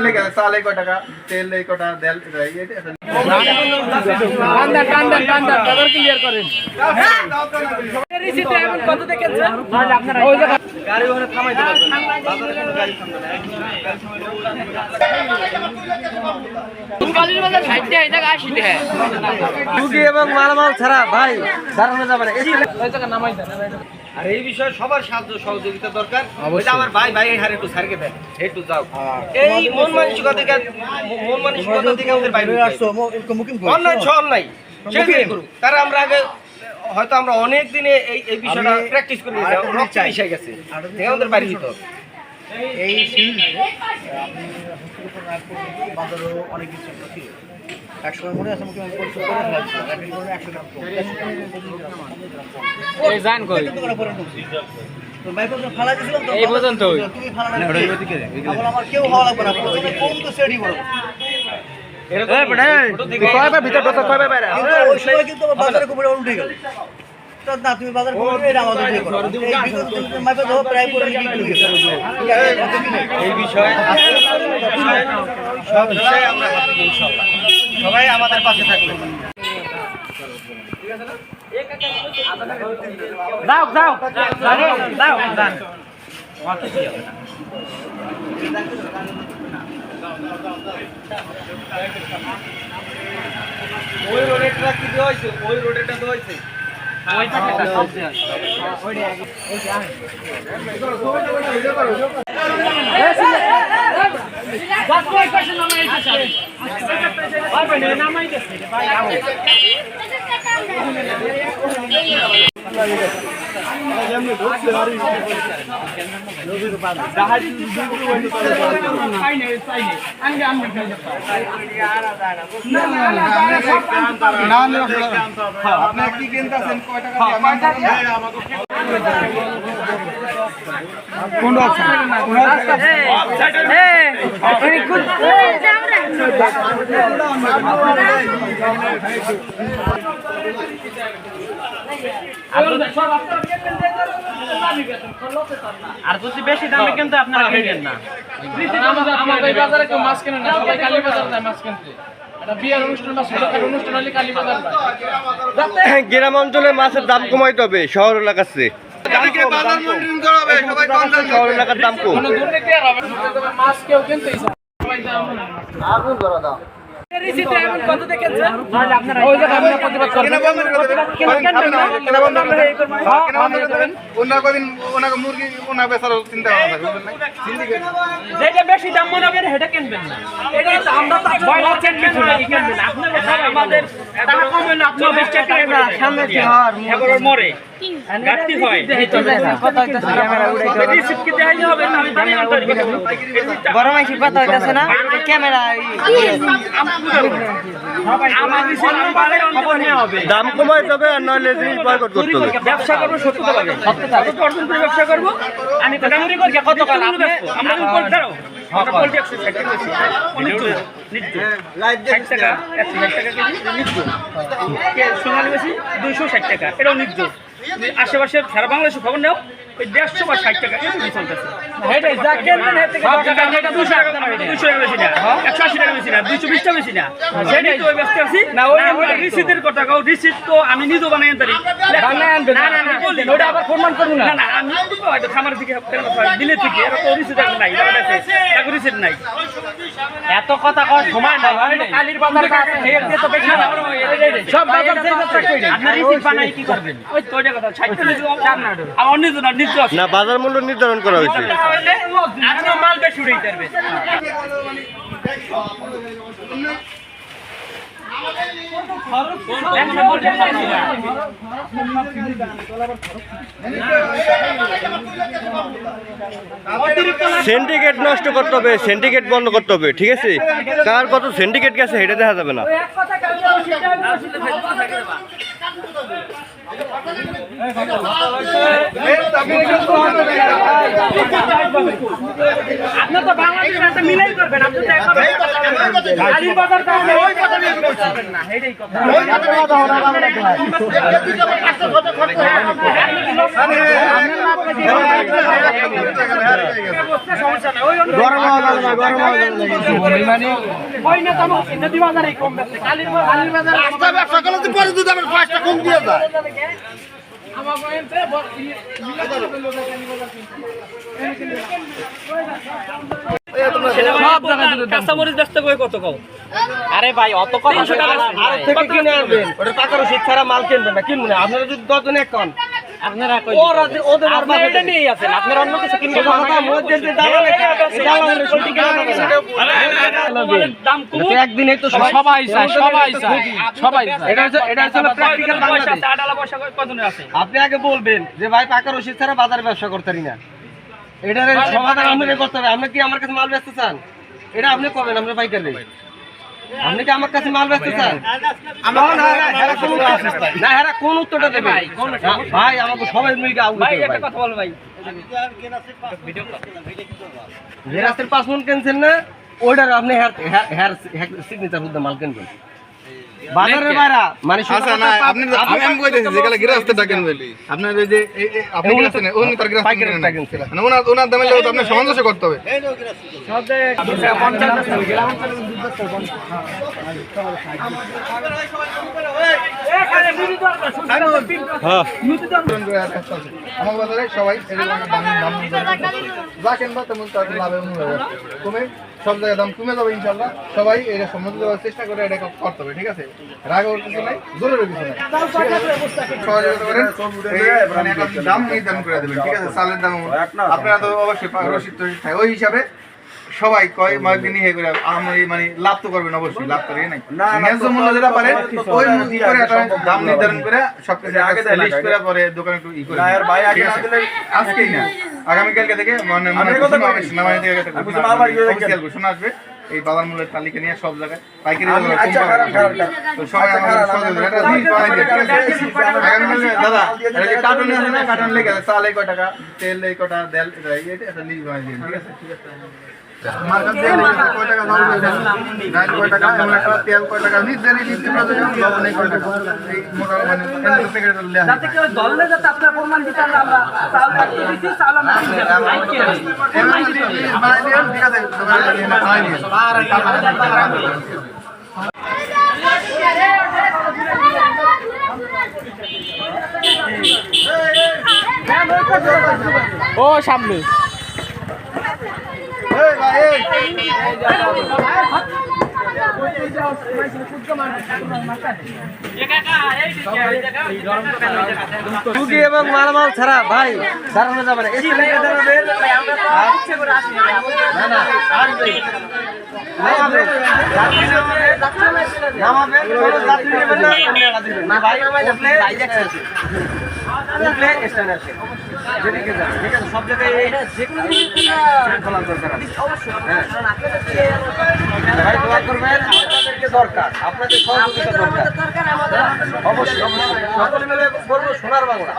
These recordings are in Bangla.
साल एक टका तेल एक टका देल रही কান্দা কান্দা কান্দা কভার ক্লিয়ার করেন রিসিট এখন কত দেখেছেন তাহলে আপনারা ওই জায়গা গাড়ি ওখানে থামাই দিবেন বাজারে কোনো গাড়ি থামবে না কালির বাজার 60 টাকা এই জায়গা 80 টাকা টুকি এবং মালামাল ছাড়া ভাই সারানো যাবে না ওই জায়গা নামাই দেন আর এই বিষয়ে সবার সাহায্য সহযোগিতা দরকার এটা আমার ভাই ভাই হারে একটু সারকে দেন একটু যাও এই মন মানসিকতা থেকে আমাদের বাইরে আসছো অন্যায় ছল নাই সেটাই করুন তারা আমরা আগে হয়তো আমরা অনেক দিনে এই বিষয়টা প্র্যাকটিস করে নিয়েছি রক্ত মিশে গেছে আমাদের বাইরে দিতে হবে এই বাজারও অনেক কিছু ছিল 100 মনে আছে মুখে পরিচয় করে ফেলেছি 100 গ্রাম এই জান কই তো বাইক তো ফালা দিছিলাম তো এই পর্যন্ত তুমি ফালা না ওদিকে আমার কেউ হওয়া লাগবে না কোন তো সেডি বড় এরকম কয়বার ভিতর ঢোকা কয়বার বাইরে ওই সময় কিন্তু বাজারে কোমরে উঠে গেল তো না তুমি বাজারে কোমরে এটা আমাদের দিয়ে করো এই বিগত তুমি মাইপে দাও প্রায় করে এই বিষয়ে সব বিষয়ে আমরা ইনশাআল্লাহ সবাই আমাদের পাশে থাকবে যাও যাও যাও যান ওই রোডেটা কি দেওয়া হয়েছে ওই রোডেটা দেওয়া হয়েছে ওই পাশে সব দেন আপনি কি কিনতেছেন কয় টাকা কোন আছে আর যদি বেশি দামে কিন্তু আপনারা কিনেন না আমাদের এই বাজারে কেউ মাছ কেনে না সবাই কালী বাজার যায় মাছ কিনতে এটা বিয়ের অনুষ্ঠান বা ছোটখাটো অনুষ্ঠান হলে কালী বাজার যায় গ্রাম অঞ্চলে মাছের দাম কমাইতে হবে শহর এলাকার চেয়ে শহর এলাকার দাম কম কোনো দুর্নীতি আর হবে না মাছ কেউ কিনতেই চায় সবাই দাম আগুন ধরা দাও রিসিট এখন কত দেখেছেন তাহলে আপনারা ওই জায়গা আমরা প্রতিবাদ করব যেটা বেশি দাম মনে হবে সেটা কিনবেন না এটা তো আমরা তো বয়লার কিনবেন না কিনবেন না আপনারা সবাই আমাদের টাকা কম হলে আপনি 20 টাকা সামনে কি হয় এবার মরে গাড়তি হয় কত হইতাছে ক্যামেরা উড়াই রিসিট কি দেখাইতে হবে না আমি দামি আনতে গরম আইছি কথা হইতাছে না ক্যামেরা দাম কমাই তবে আর নইলে জিনিস বয়কট করতে হবে ব্যবসা করবো 70 টাকা 70% করে ব্যবসা করব আমি মোটামুটি করি কত কাল আপনি আমরা কোন দাও আমরা কোন ট্যাক্স সেটা কইছি নিশ্চয় লাইভ 60 টাকা 160 টাকা কেজি নিশ্চয় কে সোনালী বেশি 260 টাকা এটাও নিশ্চয় আশেপাশে সারা বাংলাদেশে খবর নাও ওই 150 বা 60 টাকা এত ডিসকাউন্ট আছে হেটাই যা কিনবেন হেতে টাকা 200 টাকা বেশি না 180 টাকা বেশি না 220 টাকা বেশি না সেটাই তো ব্যস্ত আছি না ওই রিসিটের কথা কও রিসিট তো আমি নিজে বানাই আনতারি বানাই আনবেন না বললেন ওটা আবার ফরমান করব না না আমি তো হয়তো খামার থেকে দিলে থেকে এর তো রিসিট নাই টাকা রিসিট নাই এত কথা কর সময় নাই কালির বাজার কাছে হেক দিয়ে তো বেশি না সব বাজার থেকে যাত্রা কইরা আপনি রিসিট বানাই কি করবেন ওই তো কথা 60 টাকা আর অন্য জন না বাজার মূল্য নির্ধারণ করা হয়েছে আপনি মাল বেশি উড়াই পারবে সিন্ডিকেট নষ্ট করতে হবে সিন্ডিকেট বন্ধ করতে হবে ঠিক আছে কার কত সিন্ডিকেট গেছে এটা দেখা যাবে না আপনি তো বাংলাদেশের সাথে মিলাই করবেন আপনি তো কালীর বাজার তো আপনি ওই কথা নিয়ে বলছেন না, এটাই কথা। সমস্যা নেই, ওই গরম হওয়া যাবে না, গরম হওয়া যাবে না। ওই না তো নদী বাজারেই কম বেচে, কালীর বাজার রাস্তা ব্যবসা করলে তো পরে দুধ আবার 5টা কম দিয়ে যায়। কাঁচামরিচ বেচতে কই কত কও? আরে ভাই অত কত 300 টাকা আর থেকে কিনে আনবেন, ওটা টাকার রসিদ ছাড়া মাল কিনবেন না, কিনবেন না। আপনারা যদি 10 জন এক কন, আপনারা কই ওদের আপনারা এটা নিয়ে আছেন, আপনারা অন্য কিছু কিনবেন কথা মধ্যে যে দালাল দাম কম একদিনে তো সবাই চায় এটা হচ্ছে প্র্যাকটিক্যাল পয়সা বাংলাদেশ। টাকা পয়সা কতনে আছে? আপনি আগে বলবেন যে ভাই পাকা রসিদ ছাড়া বাজারে ব্যবসা করতেরি না, এটার সমাধান আপনাকে করতে হবে। আপনি কি আমার কাছে মাল বেচতে চান? এটা আপনি করবেন, আপনার পাইকার নেই। আপনি কি আমার কাছে মাল বেচতে চান? না, হেরা কোন উত্তরটা দেবে? ভাই আমাকে সবাই মিলকে আউট ভাই একটা কথা বল ভাই, যে রাস্তার 5 মন কিনছেন না, ওইটার আপনি হেয়ার সিগনেচার হতে মাল কিনবেন বাজারের বাইরা। মানে আচ্ছা না, আপনি আমি কইতেছি যেগুলা গৃহস্থ ডাকেন বলি আপনার ওই যে আপনি কি আছেন ওনি তার গৃহস্থ মানে ওনার দামে লাগবে, আপনি সামঞ্জস্য করতে হবে। আমার বাজারে সবাই যা কিনবা তেমন তার লাভে কমে, সব জায়গায় দাম কমে যাবে ইনশাল্লাহ। সবাই এটা সম্মত দেওয়ার চেষ্টা করে এটা করতে হবে, ঠিক আছে? রাগ ওর কিছু নাই, জোরের কিছু নাই, সহযোগিতা করেন, মানে একটা দাম নির্ধারণ করে দেবেন, ঠিক আছে? চালের দাম আপনারা তো অবশ্যই রসিদ টসিদ ওই হিসাবে সবাই কয় মার্কেটিং নিয়ে করে আমরা মানে লাভ তো করবেন, অবশ্যই লাভ করে নাই ন্যায্য মূল্য যেটা পারে ওই মূল্য করে একটা দাম নির্ধারণ করে সবকিছু আগে লিস্ট করে পরে দোকানে একটু ই করে ভাই আগে না দিলে আজকেই না আগামীকালকে থেকে মানে সেনাবাহিনী থেকে একটা অফিসিয়াল ঘোষণা আসবে এই বাজার মূল্যের তালিকা নিয়ে সব জায়গায় পাইকারি তো সবাই দাদা কার্টুন আছে না, কার্টুন লেগে চাল এই কয় টাকা, তেল এই কটা, তেল একটা লিস্ট বানিয়ে দিন, ঠিক আছে? মার্কেট দিয়ে কয় টাকা দাম ডাল কয় টাকা, এমন একটা তেল কয় টাকা নিজের লিস্ট করে দেবেন, লবণ এই কয় টাকা, এই মোটামুটি মানে এন্ড প্যাকেট লেখা যাতে কেউ দললে যাতে আপনারা প্রমাণ দিতে পারেন আমরা চাল কাটতে দিছি, চাল আমরা বানাই দিন, ঠিক আছে? বানাই দিন। ও সামনে এই ভাই এই রুগী এবং মালামাল ছাড়া ভাই দাঁড়ানো যাবে না। এই লাইনে দাঁড়াবেন, না না আসবে নামাবেন, কোনো যাত্রী নেবেন না, এমনি টাকা দিবেন না ভাই। উঠলে স্ট্যান্ড আছে, যেদিকে যাবে, ঠিক আছে? সব জায়গায় এই খোলার দরকার আছে। হ্যাঁ ভাই দোয়া করবেন, আপনাদেরকে দরকার, আপনাদের সহযোগিতা দরকার, অবশ্যই অবশ্যই সকলে মিলে করবো সোনার বাংলা।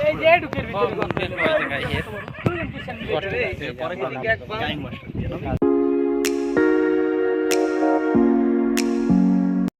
এই যে ঢুকের ভিতরে